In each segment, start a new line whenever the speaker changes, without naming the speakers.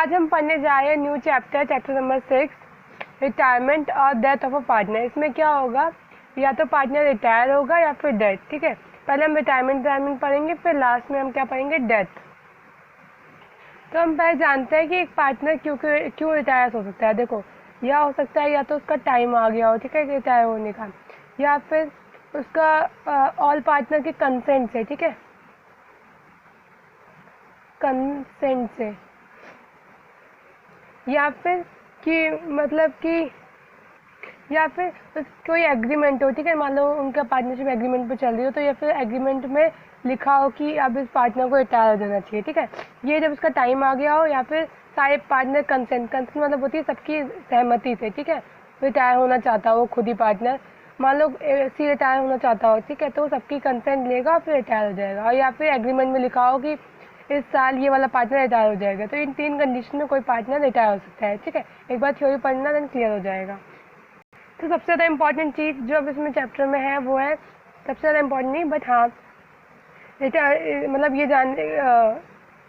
आज हम पढ़ने जा रहे हैं न्यू चैप्टर नंबर 6, रिटायरमेंट और डेथ ऑफ अ पार्टनर। इसमें क्या होगा, या तो पार्टनर रिटायर होगा या फिर डेथ। ठीक है, पहले हम रिटायरमेंट पढ़ेंगे, फिर लास्ट में हम क्या पढ़ेंगे, डेथ। तो हम पहले जानते हैं कि एक पार्टनर क्यों रिटायर हो सकता है। देखो, यह हो सकता है या तो उसका टाइम आ गया हो, ठीक है, रिटायर होने का, या फिर उसका ऑल पार्टनर के कंसेंट से, ठीक है, कंसेंट से, या फिर कि मतलब कि या फिर कोई एग्रीमेंट हो, ठीक है, मान लो उनका पार्टनरशिप एग्रीमेंट पे चल रही हो, तो या फिर एग्रीमेंट में लिखा हो कि अब इस पार्टनर को रिटायर हो जाना चाहिए। ठीक है, ये जब उसका टाइम आ गया हो, या फिर सारे पार्टनर कंसेंट मतलब होती है सबकी सहमति से, ठीक है, रिटायर होना चाहता हो खुद ही पार्टनर, मान लो सी रिटायर होना चाहता हो, ठीक है, तो सबकी कंसेंट लेगा और फिर रिटायर हो जाएगा। और या फिर एग्रीमेंट में लिखा हो कि इस साल ये वाला पार्टनर रिटायर हो जाएगा। तो इन तीन कंडीशन में कोई पार्टनर रिटायर हो सकता है। ठीक है, एक बार थ्योरी पढ़ना, देन क्लियर हो जाएगा। तो सबसे ज़्यादा इंपॉर्टेंट चीज़ जो अब इसमें चैप्टर में है वो है, सबसे ज़्यादा इंपॉर्टेंट नहीं बट हाँ, मतलब ये जान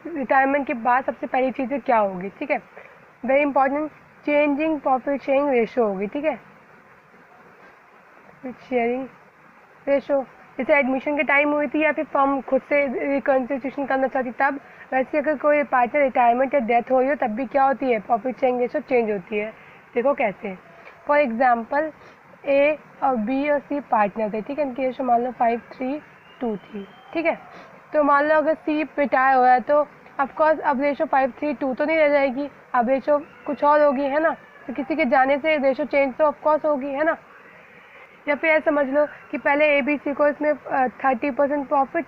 रिटायरमेंट के बाद सबसे पहली चीज़ें क्या होगी। ठीक है, very important, changing profit sharing ratio होगी। ठीक है, शेयरिंग रेशो जैसे एडमिशन के टाइम हुई थी या फिर फर्म खुद से रिकॉन्स्टिट्यूशन करना चाहती तब, वैसे अगर कोई पार्टनर रिटायरमेंट या डेथ हो रही हो तब भी क्या होती है, प्रॉफिट शेयरिंग रेशो चेंज होती है। देखो कैसे, फॉर एग्जाम्पल ए और बी और सी पार्टनर थे, ठीक है, इनकी रेशो मान लो 5:3:2 थी। ठीक है, तो मान लो अगर सी रिटायर हो रहा है तो ऑफकोर्स अब रेशो 5:3:2 तो नहीं रह जाएगी, अब रेशो कुछ और होगी, है ना। तो किसी के जाने से रेशो चेंज तो ऑफकोर्स होगी, है ना। या फिर ऐसा समझ लो कि पहले ए बी सी को इसमें 30% प्रॉफिट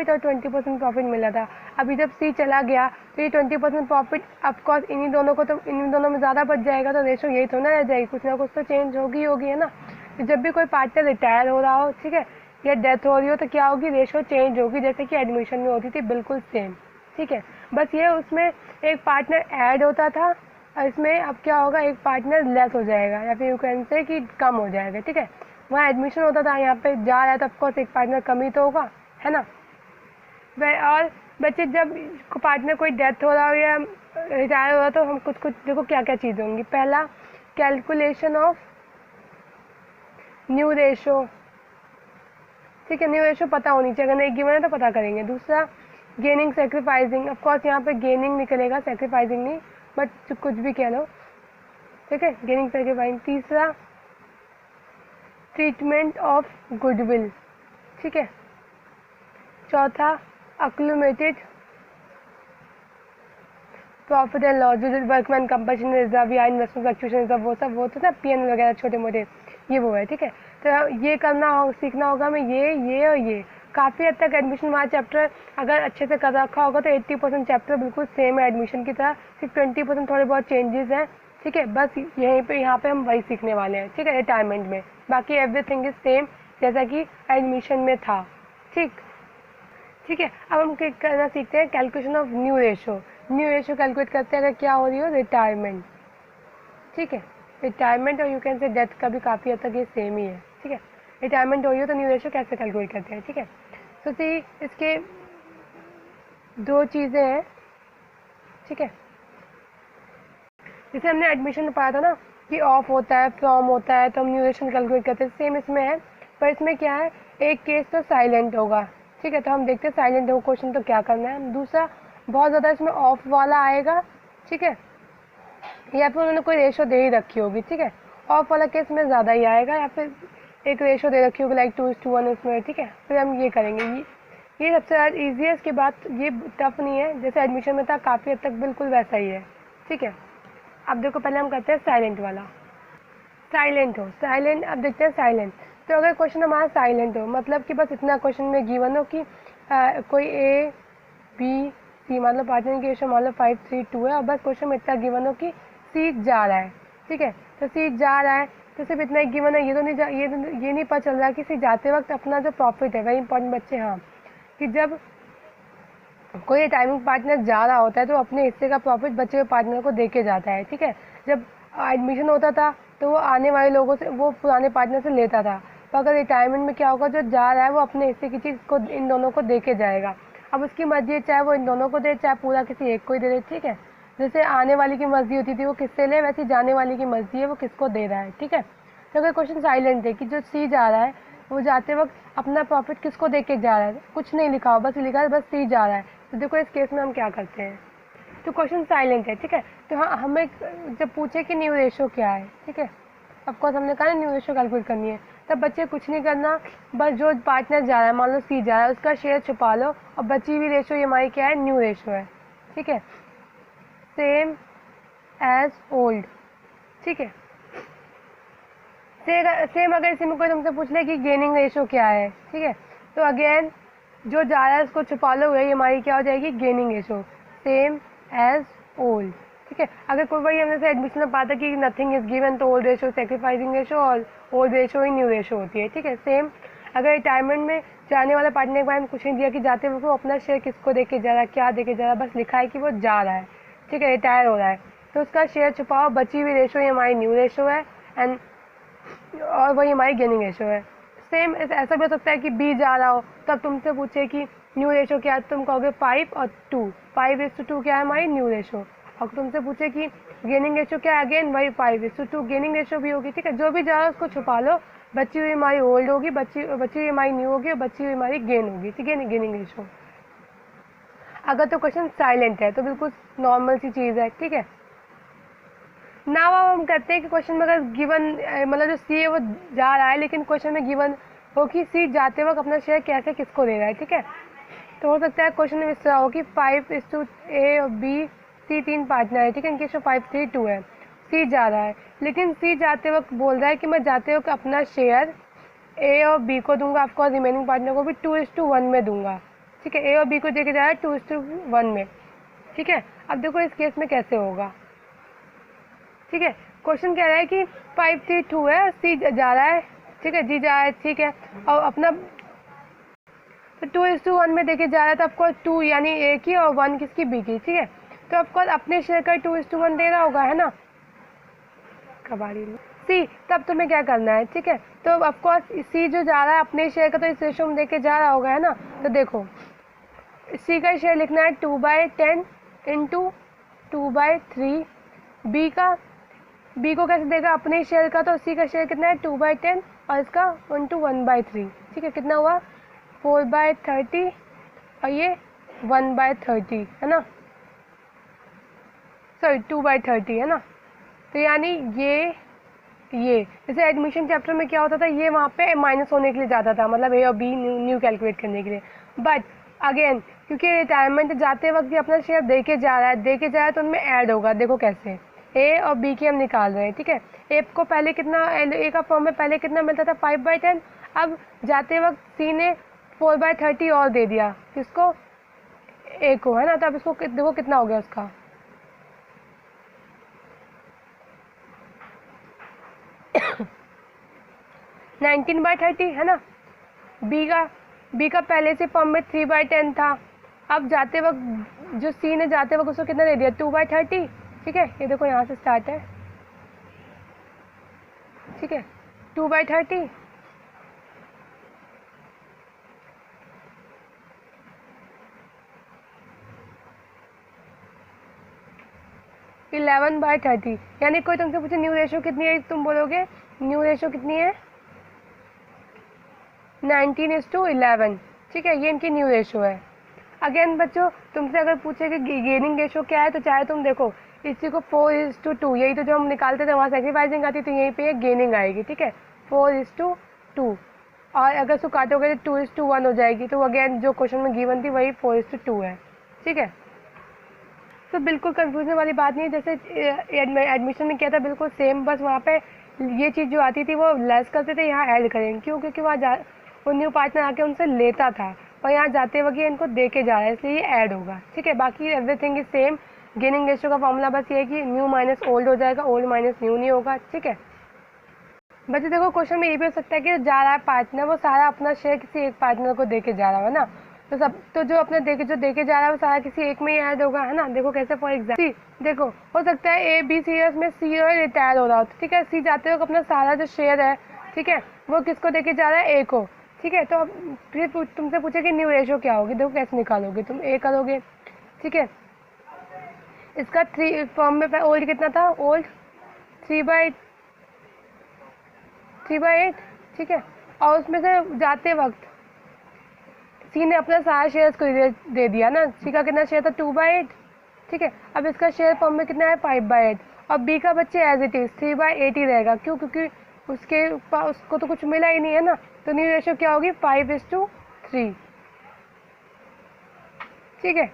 और 20% प्रॉफिट मिला था। अभी जब सी चला गया तो ये 20% प्रॉफिट ऑफकोर्स इन्हीं दोनों में ज़्यादा बच जाएगा, तो रेशो यही तो ना रह जाएगी, कुछ ना कुछ तो चेंज होगी, है ना। तो जब भी कोई पार्टनर रिटायर हो रहा हो, ठीक है, या डेथ हो रही हो, तो क्या होगी, रेशो चेंज होगी, जैसे कि एडमिशन में होती थी, बिल्कुल सेम। ठीक है, बस ये उसमें एक पार्टनर ऐड होता था, इसमें अब क्या होगा, एक पार्टनर लेस हो जाएगा, या फिर यू कैन से कि कम हो जाएगा। ठीक है, वहाँ एडमिशन होता था, यहाँ पे जा रहा है तो ऑफकोर्स एक पार्टनर कम ही तो होगा, है ना। और बच्चे जब पार्टनर कोई डेथ हो रहा हो या रिटायर हो रहा तो हम कुछ देखो क्या क्या चीज़ें होंगी। पहला, कैलकुलेशन ऑफ न्यू रेशो, ठीक है, न्यू रेशो पता होनी चाहिए, अगर नहीं गिवन है तो पता करेंगे। दूसरा, गेनिंग सेक्रीफाइसिंग, ऑफकोर्स यहाँ पे गेनिंग निकलेगा, सेक्रीफाइसिंग नहीं, बट कुछ भी कह लो, ठीक है, गेनिंग सेक्रीफाइसिंग। तीसरा, ट्रीटमेंट ऑफ गुडविल, ठीक है। चौथा, अक्लूमेटेड प्रॉफिट एंड लॉस, जो वर्कमैन कंपल्शन रिजर्व या इन्वेस्टमेंट फ्लक्चुएशन रिजर्व, वो तो ना पीएन वगैरह छोटे मोटे, ये वो है। ठीक है, तो ये सीखना होगा हमें, ये और ये काफ़ी हद तक एडमिशन वाला चैप्टर अगर अच्छे से कर रखा होगा तो 80% चैप्टर बिल्कुल सेम है एडमिशन की तरह, सिर्फ 20% थोड़े बहुत चेंजेस हैं। ठीक है, बस यहाँ पे हम वही सीखने वाले हैं। ठीक है, रिटायरमेंट में बाकी एवरीथिंग इज सेम जैसा कि एडमिशन में था। ठीक है, अब हम करना सीखते हैं calculation of new ratio calculate करते हैं अगर क्या हो रही हो, रिटायरमेंट। ठीक है, रिटायरमेंट और यू कैन से डेथ का भी काफ़ी हद तक ये सेम ही है। ठीक है, रिटायरमेंट हो रही हो तो न्यू रेशो कैसे कैलकुलेट करते हैं। ठीक है, तो सी इसके दो चीज़ें हैं। ठीक है, जैसे हमने एडमिशन में पढ़ा था ना कि ऑफ होता है, फ्रॉम होता है, तो हम न्यू रेशो कैलकुलेट करते हैं, सेम इसमें है, पर इसमें क्या है, एक केस तो साइलेंट होगा। ठीक है, तो हम देखते हैं साइलेंट हो क्वेश्चन तो क्या करना है। दूसरा, बहुत ज़्यादा इसमें ऑफ वाला आएगा, ठीक है, या फिर उन्होंने कोई रेशो दे ही रखी होगी। ठीक है, ऑफ वाला केस में ज़्यादा ही आएगा, या फिर एक रेशो दे रखी होगी लाइक 2:1 इसमें। ठीक है, फिर हम ये करेंगे, ये सबसे ज़्यादा ईजी है, इसके बाद ये टफ नहीं है, जैसे एडमिशन में था काफ़ी हद तक बिल्कुल वैसा ही है। ठीक है, अब देखो पहले हम करते हैं साइलेंट वाला। साइलेंट अब देखते हैं साइलेंट। तो अगर क्वेश्चन हमारा साइलेंट हो, मतलब कि बस इतना क्वेश्चन में गिवन हो कि कोई ए बी सी, मतलब पार्टनर की रेशो मान लो 5:3:2 है, और बस क्वेश्चन में इतना गिवन हो कि सी जा रहा है। ठीक है, तो सी जा रहा है तो सिर्फ इतना ही गिवन है, ये नहीं पता चल रहा कि सी जाते वक्त अपना जो प्रॉफिट है, वेरी इंपॉर्टेंट बच्चे, हाँ, कि जब कोई टाइमिंग पार्टनर जा रहा होता है तो अपने हिस्से का प्रॉफिट बचे हुए पार्टनर को दे के जाता है। ठीक है, जब एडमिशन होता था तो वो आने वाले लोगों से, वो पुराने पार्टनर से लेता था, तो अगर रिटायरमेंट में क्या होगा, जो जा रहा है वो अपने हिस्से की चीज़ को इन दोनों को दे के जाएगा। अब उसकी मर्जी है, चाहे वो इन दोनों को दे, चाहे पूरा किसी एक को ही दे दे। ठीक है, जैसे आने वाले की मर्जी होती थी वो किससे ले, वैसे जाने वाले की मर्जी है वो किसको दे रहा है, ठीक है। तो अगर क्वेश्चन साइलेंट है कि जो सी जा रहा है वो जाते वक्त अपना प्रॉफिट किसको दे के जा रहा है, कुछ नहीं लिखा हो, बस लिखा है बस सी जा रहा है, तो देखो इस केस में हम क्या करते हैं। तो क्वेश्चन साइलेंट है, ठीक है। तो हाँ, हमें जब पूछे कि न्यू रेशो क्या है, ठीक है, ऑफकोर्स हमने कहा न्यू रेशो कैलकुलेट करनी है, तब बच्चे कुछ नहीं करना, बस जो पार्टनर जा रहा है, मान लो सी जा रहा है, उसका शेयर छुपा लो और बची हुई रेशो ये हमारी क्या है, न्यू रेशो है, ठीक है, सेम एज ओल्ड, ठीक है। सेम अगर इसी में कोई तुमसे पूछ ले कि गेनिंग रेशो क्या है, ठीक है, तो अगेन जो जा रहा है उसको छुपा लो, वही हमारी क्या हो जाएगी, gaining ratio, same as old, ठीक है। अगर कोई वही हमने से एडमिशन में पाता कि नथिंग इज गिवन, तो ओल्ड रेशो सेक्रीफाइसिंग रेशो और ओल्ड रेशो ही न्यू रेशो होती है, ठीक है। सेम अगर रिटायरमेंट में जाने वाले पार्टनर के बारे में कुछ नहीं दिया कि जाते हुए वो अपना शेयर किसको दे के जा रहा है, क्या दे के जा रहा है, बस लिखा है कि वो जा रहा है, ठीक है, रिटायर हो रहा है, तो उसका शेयर छुपाओ, बची हुई रेशो ये हमारी न्यू रेशो है एंड और वही हमारी गेनिंग रेशो है। सेम ऐसा भी हो सकता है कि बी जा रहा हो, तब तुमसे पूछे कि न्यू रेशो क्या है, तुम कहोगे 5 और 2, 5:2 क्या है हमारी न्यू रेशो, और तुमसे पूछे कि गेनिंग रेशो क्या है, अगेन वही 5:2 गेनिंग रेशो भी होगी, ठीक है। जो भी जा रहा है उसको छुपा लो, बची हुई हमारी ओल्ड होगी, बची हुई हमारी न्यू होगी और बची हुई हमारी गेन होगी, ठीक है, गेनिंग रेशो। अगर तो क्वेश्चन साइलेंट है तो बिल्कुल नॉर्मल सी चीज़ है, ठीक है। नाउ अब हम कहते हैं कि क्वेश्चन में अगर गिवन मतलब जो सी है वो जा रहा है, लेकिन क्वेश्चन में गिवन हो कि सी जाते वक्त अपना शेयर कैसे किसको दे रहा है, ठीक है। तो हो सकता है क्वेश्चन में इस तरह हो कि 5:A और बी, सी 3 पार्टनर है, ठीक है, इनके शो 5:3:2 है, सी जा रहा है, लेकिन सी जाते वक्त बोल रहा है कि मैं जाते वक्त अपना शेयर ए और बी को दूंगा, ऑफकोर्स रिमेनिंग पार्टनर को भी 2:1 में दूंगा, ठीक है, ए और बी को देके जा रहा है 2:1 में, ठीक है। अब देखो इस केस में कैसे होगा, ठीक है। क्वेश्चन कह रहा है कि 5:3:2 है और सी जा रहा है, ठीक है, जी जा रहा है, ठीक है, और अपना तो 2:1 में देखे जा रहा था, ऑफकोर्स 2 यानी ए की और 1 किसकी, बी की, ठीक है। तो ऑफकोर्स अपने शेयर का 2:1 दे रहा होगा, है ना, कबाड़ी सी, तब तुम्हें क्या करना है, ठीक है। तो ऑफकोर्स सी जो जा रहा है अपने शेयर का तो इस रेशो में देके जा रहा होगा, है ना। तो देखो सी का शेयर लिखना है 2/10 इंटू 2/3, बी को कैसे देगा, अपने शेयर का, तो सी का शेयर कितना है 2/10 और इसका 1/3, ठीक है, कितना हुआ 4/30 और ये 1/30, है ना, सॉरी 2/30, है ना। तो यानी ये जैसे एडमिशन चैप्टर में क्या होता था, ये वहाँ पे माइनस होने के लिए जाता था, मतलब ए और बी न्यू कैलकुलेट करने के लिए, बट अगेन क्योंकि रिटायरमेंट जाते वक्त ये अपना शेयर दे के जा रहा है तो उनमें ऐड होगा, देखो कैसे, ए और बी की हम निकाल रहे हैं, ठीक है। ए को पहले कितना, ए का फॉर्म में पहले कितना मिलता था 5/10, अब जाते वक्त सी ने 4/30 और दे दिया किसको, ए को, है ना। तो अब इसको देखो कितना हो गया उसका 19/30, है ना। बी का पहले से फॉर्म में 3/10 था, अब जाते वक्त जो सी ने जाते वक्त उसको कितना दे दिया 2/30, ठीक है, ये देखो यहाँ से स्टार्ट है, ठीक है, 2/30, इलेवन बाय 30, यानी कोई तुमसे पूछे न्यू रेशो कितनी है, तुम बोलोगे न्यू रेशो कितनी है 19:11, ठीक है, ये इनकी न्यू रेशो है। अगेन बच्चों तुमसे अगर पूछे कि गेनिंग रेशो क्या है, तो चाहे तुम देखो इसी को 4:2, यही तो जो हम निकालते थे वहाँ सेक्रीफाइसिंग आती थी, यहीं पे गेनिंग आएगी, ठीक है, 4:2, और अगर उसको काटोगे तो 2:1 हो जाएगी, तो अगेन जो क्वेश्चन में गिवन थी वही 4:2 है, ठीक है। तो बिल्कुल कंफ्यूजन वाली बात नहीं है, जैसे एडमिशन में किया था बिल्कुल सेम, बस वहाँ पे ये चीज़ जो आती थी वो लेस करते थे, यहाँ ऐड करेंगे, क्यों, क्योंकि वहाँ वो न्यू पार्टनर आके उनसे लेता था और यहाँ जाते वक्त इनको दे के जा रहा है, इसलिए ये ऐड होगा, ठीक है। बाकी everything is same, gaining ratio का फॉर्मूला बस ये है कि न्यू माइनस ओल्ड हो जाएगा, ओल्ड माइनस न्यू नहीं होगा, ठीक है। बच्चे देखो क्वेश्चन में ये भी हो सकता है कि जा रहा है पार्टनर वो सारा अपना शेयर किसी एक पार्टनर को दे के जा रहा है ना, तो जो अपने जो देके जा रहा है वो सारा किसी एक में ही ऐड होगा, है ना। देखो कैसे, फॉर एग्जाम्पल देखो हो सकता है ए बी सी में सी और रिटायर हो रहा हो, ठीक है, सी जाते वक्त अपना सारा जो शेयर है, ठीक है, वो किसको देके जा रहा है, ए को, ठीक है। तो अब फिर तुमसे पूछे कि न्यू रेशो क्या होगी, देखो कैसे निकालोगे तुम, ए करोगे, ठीक है, इसका 3 फॉर्म में ओल्ड कितना था, ओल्ड 3/8, ठीक है। और उसमें से जाते वक्त सी ने अपना सारा शेयर को दे दिया ना, सी का कितना शेयर था 2/8, ठीक है। अब इसका शेयर फॉर्म में कितना है 5/8, और बी का बच्चे एज इट इज 3/8 ही रहेगा, क्यों, क्योंकि उसको तो कुछ मिला ही नहीं है ना, तो न्यू रेशियो क्या होगी 5:3, ठीक है।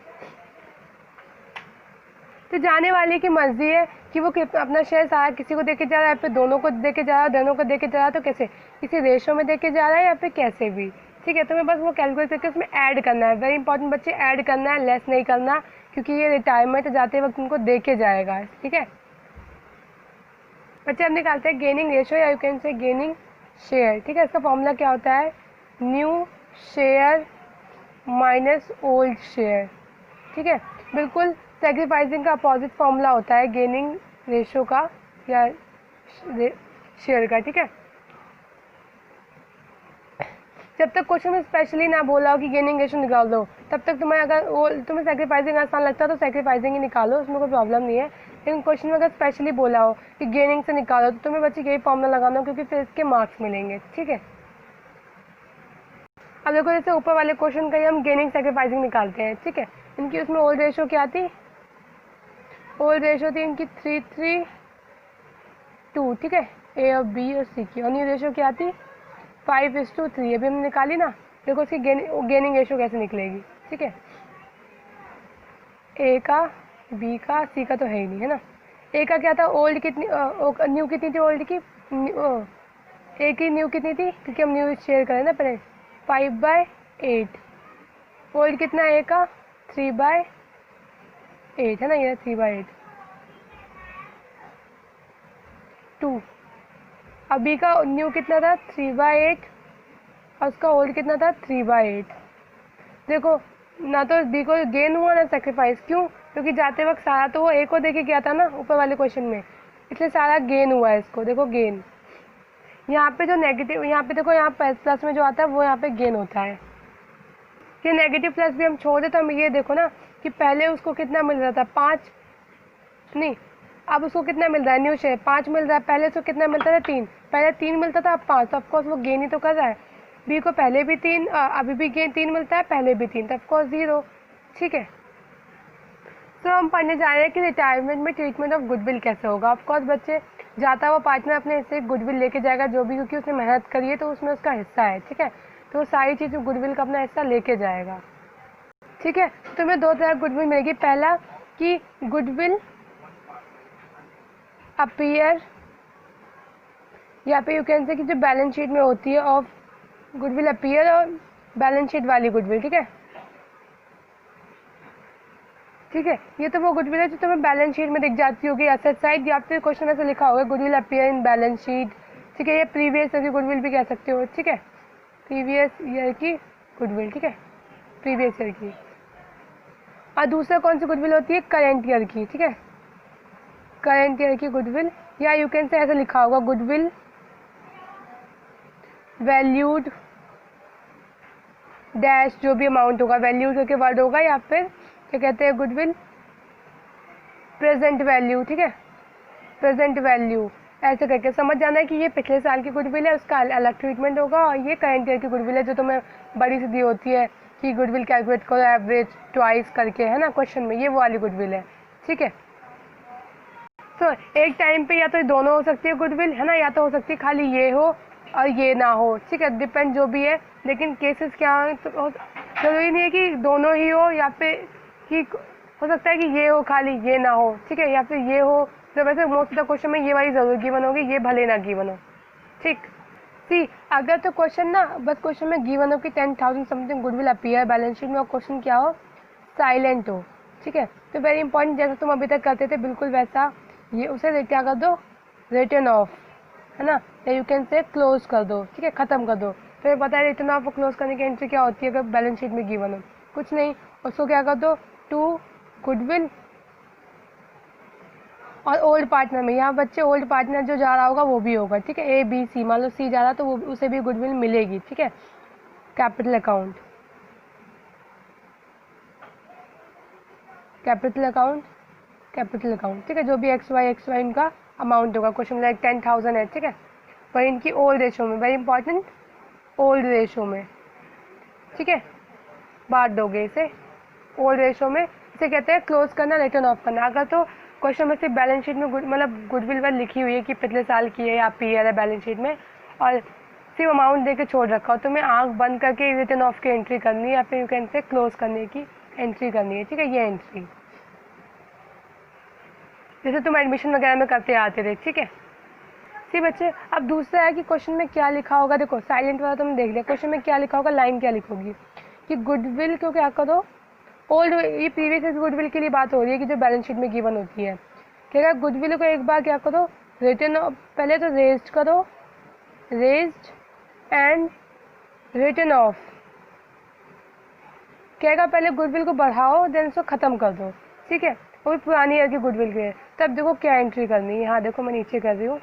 तो जाने वाले की मर्जी है कि वो अपना शेयर सारा किसी को देके जा रहा है, या फिर दोनों को देके जा रहा है, दोनों को देके जा रहा है, तो कैसे, किसी रेशियो में देके जा रहा है या फिर कैसे भी, ठीक है। तो मैं बस वो कैलकुलेट करके उसमें ऐड करना है, वेरी इंपॉर्टेंट बच्चे, ऐड करना है, लेस नहीं करना, क्योंकि ये रिटायरमेंट जाते वक्त उनको देके जाएगा, ठीक है। बच्चे हम निकालते हैं गेनिंग रेशियो या you can say gaining share, ठीक है। इसका फॉर्मूला क्या होता है, new share minus old share, ठीक है। बिल्कुल सेक्रीफाइसिंग का अपोजिट फॉर्मूला होता है गेनिंग रेशियो का या शेयर का, ठीक है। जब तक क्वेश्चन में स्पेशली ना बोला हो कि गेनिंग रेशियो निकाल दो, तब तक तुम्हें सेक्रीफाइसिंग आसान लगता है तो सेक्रीफाइसिंग ही निकालो, उसमें कोई प्रॉब्लम नहीं है। लेकिन क्वेश्चन में अगर स्पेशली बोला हो कि गेनिंग से निकालो, तो तुम्हें बच्चे यही फॉर्मूला लगाना हो, क्योंकि फिर इसके मार्क्स मिलेंगे, ठीक है। अब देखो जैसे ऊपर वाले क्वेश्चन का ही हम गेनिंग सेक्रीफाइसिंग निकालते हैं, ठीक है। इनकी उसमें ओल्ड रेशियो क्या थी, ओल्ड रेशियो थी इनकी 3:2, ठीक है, ए और बी और सी की, और न्यू रेशियो क्या थी 5:3, अभी हमने निकाली ना। देखो इसकी गेनिंग रेशियो कैसे निकलेगी, ठीक है। ए का, बी का, सी का तो है ही नहीं, है ना। ए का क्या था, ओल्ड कितनी, न्यू कितनी थी ओल्ड की, ए की न्यू कितनी थी, क्योंकि हम न्यू शेयर करें ना पहले, 5/8, ओल्ड कितना है ए का 3/8, है ना, ये 3/8, 2। अब बी का न्यू कितना था 3/8, और उसका ओल्ड कितना था 3/8। देखो ना तो बी को गेन हुआ ना सेक्रीफाइस, क्यों, क्योंकि जाते वक्त सारा तो वो ए को देके गया था ना ऊपर वाले क्वेश्चन में, इसलिए सारा गेन हुआ है इसको। देखो गेन, यहाँ पे जो नेगेटिव, यहाँ पे देखो, यहाँ प्लस में जो आता है वो यहाँ पे गेन होता है। ये नेगेटिव प्लस भी हम छोड़ दे तो हम ये देखो ना कि पहले उसको कितना मिल रहा था 5, नहीं, अब उसको कितना मिल रहा है, न्यू शेयर 5 मिल रहा है, पहले उसको कितना मिलता था 3, पहले 3 मिलता था, अब 5, तो ऑफकोर्स वो गेन ही तो कर रहा है। बी को पहले भी 3, अभी भी गेन 3 मिलता है, पहले भी 3, तो ऑफकोर्स 0, ठीक है। तो हम पढ़ने जा रहे हैं कि रिटायरमेंट में ट्रीटमेंट ऑफ गुडविल कैसे होगा। ऑफकोर्स बच्चे, जाता हुआ पार्टनर अपने हिस्से गुडविल लेके जाएगा जो भी, क्योंकि उसने मेहनत करी है तो उसमें उसका हिस्सा है, ठीक है। तो वो सारी चीज़ गुडविल का अपना हिस्सा लेके जाएगा, ठीक है। तो तुम्हें 2 तरह गुडविल मिलेगी, पहला कि गुडविल अपीयर, या फिर यू कैन से कि जो बैलेंस शीट में होती है, ऑफ गुडविल अपीयर, और बैलेंस शीट वाली गुडविल, ठीक है, ठीक है। ये तो वो गुडविल है जो तुम्हें बैलेंस शीट में दिख जाती होगी एसेट साइड, या फिर क्वेश्चन ऐसे लिखा होगा goodwill appear in balance sheet, ठीक है। ये प्रीवियस ईयर की गुडविल भी कह सकते हो, ठीक है, प्रीवियस ईयर की गुडविल, ठीक है, प्रीवियस ईयर की। और दूसरा कौन सी गुडविल होती है, करेंट ईयर की, ठीक है, करेंट ईयर की गुडविल, या यू कैन से ऐसे लिखा होगा गुडविल वैल्यूड डैश, जो भी अमाउंट होगा वैल्यूड करके वर्ड होगा, या फिर क्या कहते हैं गुडविल प्रेजेंट वैल्यू, ठीक है, प्रेजेंट वैल्यू, ऐसे करके समझ जाना है कि ये पिछले साल की गुडविल है, उसका अलग ट्रीटमेंट होगा, और ये करंट ईयर की गुडविल है जो तुम्हें बड़ी सी दी होती है कि गुडविल कैलकुलेट करो एवरेज ट्वाइस करके, है ना, क्वेश्चन में, ये वो वाली गुडविल है, ठीक है। तो एक टाइम पे या तो दोनों हो सकती है गुडविल, है ना, या तो हो सकती है खाली ये हो और ये ना हो, ठीक है, डिपेंड जो भी है। लेकिन केसेस क्या हो, तो जरूरी नहीं है कि दोनों ही हो, या फिर कि हो सकता है कि ये हो खाली ये ना हो, ठीक है, या फिर ये हो। तो वैसे मोस्ट ऑफ द क्वेश्चन में ये वाली जरूर गिवन होगी, ये भले ना गिवन हो, ठीक। सी अगर तो क्वेश्चन ना बस क्वेश्चन में गिवन हो कि 10,000 something goodwill appear balance sheet में, और क्वेश्चन क्या हो साइलेंट हो, ठीक है, तो वेरी इंपॉर्टेंट जैसा तुम अभी तक करते थे बिल्कुल वैसा ये उसे क्या कर दो, रिटर्न ऑफ, है ना, या यू कैन से क्लोज कर दो, ठीक है, खत्म कर दो। तो पता है रिटर्न ऑफ और क्लोज करने की एंट्री क्या होती है अगर बैलेंस शीट में गिवन हो, कुछ नहीं, उसको क्या कर दो टू गुडविल और ओल्ड पार्टनर में, यहाँ बच्चे ओल्ड पार्टनर जो जा रहा होगा वो भी होगा, ठीक है, ए बी सी, मान लो सी जा रहा तो वो उसे भी गुडविल मिलेगी, ठीक है, capital account, capital account capital account, ठीक है, जो भी एक्स वाई इनका अमाउंट होगा। क्वेश्चन लाइक 10,000 है, ठीक है, पर इनकी ओल्ड रेशो में, वेरी इंपॉर्टेंट, ओल्ड रेशो में, ठीक है, बांट दोगे इसे ओल्ड रेशो में। इसे कहते हैं क्लोज करना, रिटर्न ऑफ करना। अगर तो क्वेश्चन में सिर्फ बैलेंस शीट में मतलब गुडविल वैल लिखी हुई है कि पिछले साल की है या पीयर है बैलेंस शीट में, और सिर्फ अमाउंट दे के छोड़ रखा हो, तुम्हें आंख बंद करके रिटर्न ऑफ की एंट्री करनी है या फिर यू कैन से क्लोज करने की एंट्री करनी है, ठीक है, ये एंट्री जैसे तुम एडमिशन वगैरह में करते आते थे, ठीक है। सी बच्चे, अब दूसरा है कि क्वेश्चन में क्या लिखा होगा। देखो साइलेंट वाला तुमने देख लिया, क्वेश्चन में क्या लिखा होगा, लाइन क्या लिखोगी कि गुडविल को क्या करो ओल्ड, ये प्रीवियस गुडविल के लिए बात हो रही है कि जो बैलेंस शीट में गिवन होती है। क्या गुडविल को एक बार क्या करो, रिटर्न, पहले तो रेज्ड करो, रेज्ड एंड रिटर्न ऑफ। कहेगा पहले गुडविल को बढ़ाओ देन उसको ख़त्म कर दो, ठीक है, वो भी पुरानी ईयर की गुडविल के। तब देखो क्या एंट्री करनी है, यहाँ देखो मैं नीचे कर रही हूँ,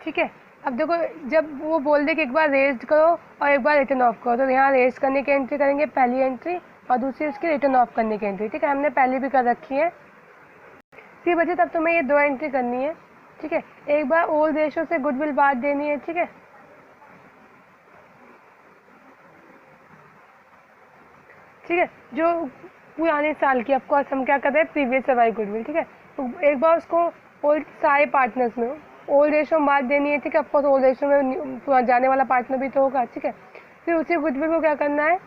ठीक है। अब देखो जब वो बोल दे कि एक बार रेज्ड करो और एक बार रिटर्न ऑफ करो, तो यहाँ रेज्ड करने की एंट्री करेंगे पहली एंट्री, और दूसरी उसकी रिटर्न ऑफ करने की एंट्री, ठीक है, हमने पहले भी कर रखी है। सी बचे, तब तुम्हें ये दो एंट्री करनी है, ठीक है। एक बार ओल्ड रेशो से गुडविल बांट देनी है, ठीक है, ठीक है, जो पुराने साल की, ऑफकोर्स हम क्या कर रहे हैं प्रीवियस सर्वाई गुडविल, ठीक है। तो एक बार उसको ओल्ड सारे पार्टनर्स में ओल्ड रेशो में बांट देनी है, ठीक है, ऑफकोर्स ओल्ड रेशो में जाने वाला पार्टनर भी तो होगा, ठीक है। फिर उसी गुडविल को क्या करना है,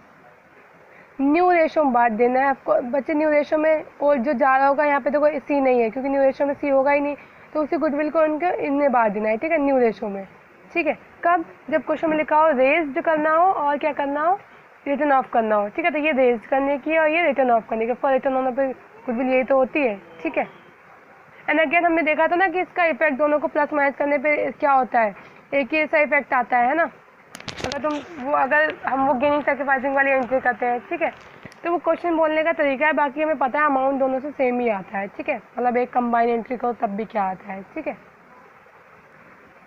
न्यू रेशो में बांट देना है। आपको बच्चे न्यू रेशो में ओल्ड जो जा रहा होगा, यहाँ पे देखो सी नहीं है क्योंकि न्यू रेशो में सी होगा ही नहीं, तो उसी गुडविल को उनके इनमें बांट देना है, ठीक है, न्यू रेशो में, ठीक है। कब, जब क्वेश्चन में लिखा हो रेज्ड करना हो और क्या करना हो, रिटर्न ऑफ करना हो, ठीक है। तो ये रेज करने की और ये रिटर्न ऑफ करने की, फॉर रिटर्न होने पर गुडविल यही तो होती है, ठीक है। एंड अगेन हमने देखा था ना कि इसका इफेक्ट दोनों को प्लस माइनस करने पे क्या होता है, एक ही ऐसा इफेक्ट आता है ना। अगर हम वो गेनिंग सैक्रिफाइसिंग वाली एंट्री करते हैं, ठीक है, तो वो क्वेश्चन बोलने का तरीका है, बाकी हमें पता है अमाउंट दोनों से सेम ही आता है, ठीक है, मतलब एक कंबाइन एंट्री करो तब भी क्या आता है, ठीक है।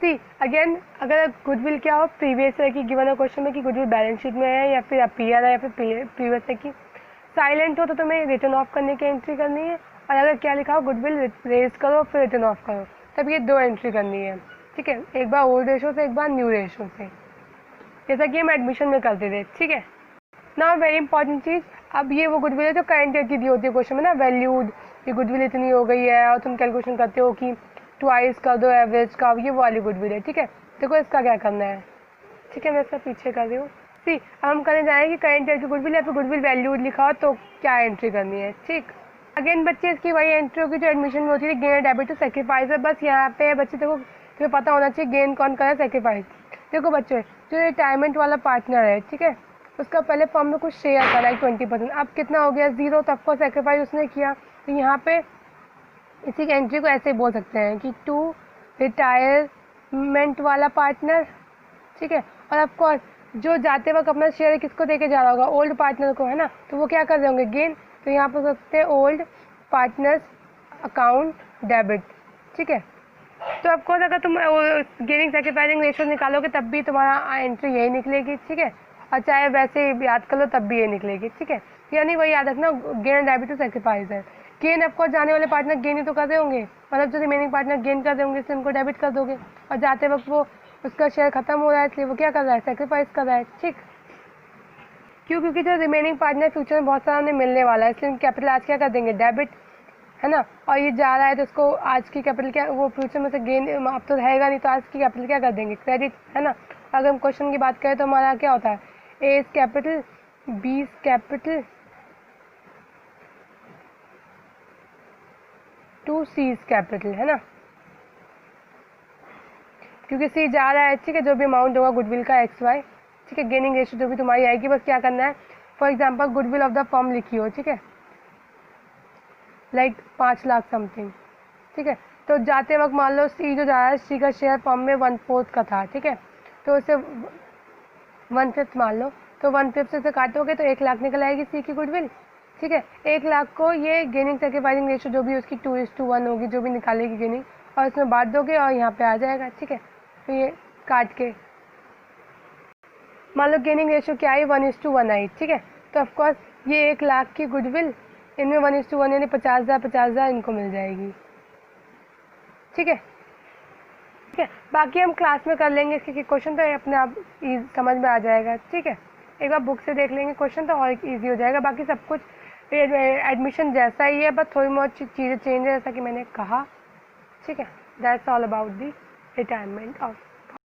सी अगेन, अगर गुडविल क्या हो प्रीवियस ईयर की गिवन है क्वेश्चन में कि गुडविल बैलेंस शीट में है या फिर अपीयर है या फिर प्रीवियस ईयर की, साइलेंट हो तो तुम्हें रिटर्न ऑफ करने की एंट्री करनी है, और अगर क्या लिखा हो गुडविल रेज करो फिर रिटर्न ऑफ करो, तब ये दो एंट्री करनी है, ठीक है, एक बार ओल्ड रेशो से एक बार न्यू रेशो से, जैसा कि हम एडमिशन में करते थे, ठीक है। ना वेरी इंपॉर्टेंट चीज़, अब ये वो गुडविल है जो करंट ईयर की दी होती है क्वेश्चन में ना, वैल्यूड, ये गुडविल इतनी हो गई है और तुम कैलकुलेशन करते हो कि ट्वाइस कर दो एवरेज का, ये वो वाली गुडविल है, ठीक है। देखो इसका क्या करना है, ठीक है, मैं इसका पीछे कर रही हूँ। सी अब हम करने जाएंगे कि करंट ईयर की गुडविल या फिर गुडविल वैल्यूड लिखा हो तो क्या एंट्री करनी है, ठीक। अगेन बच्चे इसकी वही एंट्री होगी जो एडमिशन में होती है, गेन डेबिट टू सेक्रीफाइस है, बस यहाँ पे बच्चे देखो तुम्हें पता होना चाहिए गेन कौन करे सेक्रीफाइस। देखो बच्चे जो रिटायरमेंट वाला पार्टनर है, ठीक है, उसका पहले फॉर्म में कुछ शेयर था लाइक 20%, अब कितना हो गया 0, तो आपको सेक्रीफाइस उसने किया, तो यहाँ पे इसी एंट्री को ऐसे बोल सकते हैं कि टू रिटायरमेंट वाला पार्टनर, ठीक है। और ऑफकोर्स जो जाते वक्त अपना शेयर किसको देके जा रहा होगा, ओल्ड पार्टनर को, है ना, तो वो क्या कर रहे होंगे गेन, तो यहाँ पर सकते हैं ओल्ड पार्टनर्स अकाउंट डेबिट, ठीक है। तो ऑफकोर्स अगर तुम गेनिंग सैक्रिफाइसिंग रेशियो निकालोगे तब भी तुम्हारा एंट्री यही निकलेगी, ठीक है, और चाहे वैसे याद कर लो तब भी ये निकलेगी, ठीक है। यानी वही याद रखना गेन डेबिट टू सैक्रिफाइस है। गेन ऑफकोर्स जाने वाले पार्टनर गेन ही तो कर रहे होंगे, मतलब जो रिमेनिंग पार्टनर गेन कर रहे होंगे इसलिए उनको डेबिट कर दोगे, और जाते वक्त वो उसका शेयर खत्म हो रहा है इसलिए वो क्या कर रहा है, सैक्रिफाइस कर रहा है, ठीक। क्यों, क्योंकि जो रिमेनिंग पार्टनर फ्यूचर में बहुत सारा उन्हें मिलने वाला है, इसलिए कैपिटल आज क्या कर देंगे, डेबिट, है ना, और ये जा रहा है तो उसको आज की कैपिटल क्या, वो फ्यूचर में से गेन अब तो रहेगा नहीं, तो आज की कैपिटल क्या कर देंगे, क्रेडिट, है ना। अगर हम क्वेश्चन की बात करें तो हमारा क्या होता है, A capital, B capital to C capital, है ना, क्योंकि सी जा रहा है, ठीक है, जो भी अमाउंट होगा गुडविल का एक्स वाई, ठीक है, गेनिंग रेशियो जो भी तुम्हारी आएगी, बस क्या करना है, for example goodwill of the firm लिखी हो, ठीक है, लाइक 5 लाख समथिंग, ठीक है, तो जाते वक्त मान लो सी जो जा रहा है, सी का शेयर फर्म में 1/4 का था, ठीक है, तो उसे 1/5 मान लो, तो 1/5 से काटोगे तो 1 लाख निकल आएगी सी की गुडविल, ठीक है। 1 लाख को ये गेनिंग सैक्रिफाइसिंग रेशियो जो भी उसकी 2:1 होगी, जो भी निकालेगी गेनिंग, और इसमें बांट दोगे और यहाँ पे आ जाएगा, ठीक है। तो ये काट के मान लो गेनिंग रेशियो क्या है 1:1 आई, ठीक है। तो ऑफकोर्स ये 1,00,000 की गुडविल, इनमें 1:1 यानी 50,000 इनको मिल जाएगी, ठीक है। ठीक है, बाकी हम क्लास में कर लेंगे, क्योंकि क्वेश्चन तो अपने आप समझ में आ जाएगा, ठीक है। एक बार बुक से देख लेंगे क्वेश्चन तो और इजी हो जाएगा। बाकी सब कुछ एडमिशन जैसा ही है, बस थोड़ी बहुत चीज़ें चेंज है जैसा कि मैंने कहा, ठीक है। That's all about the retirement of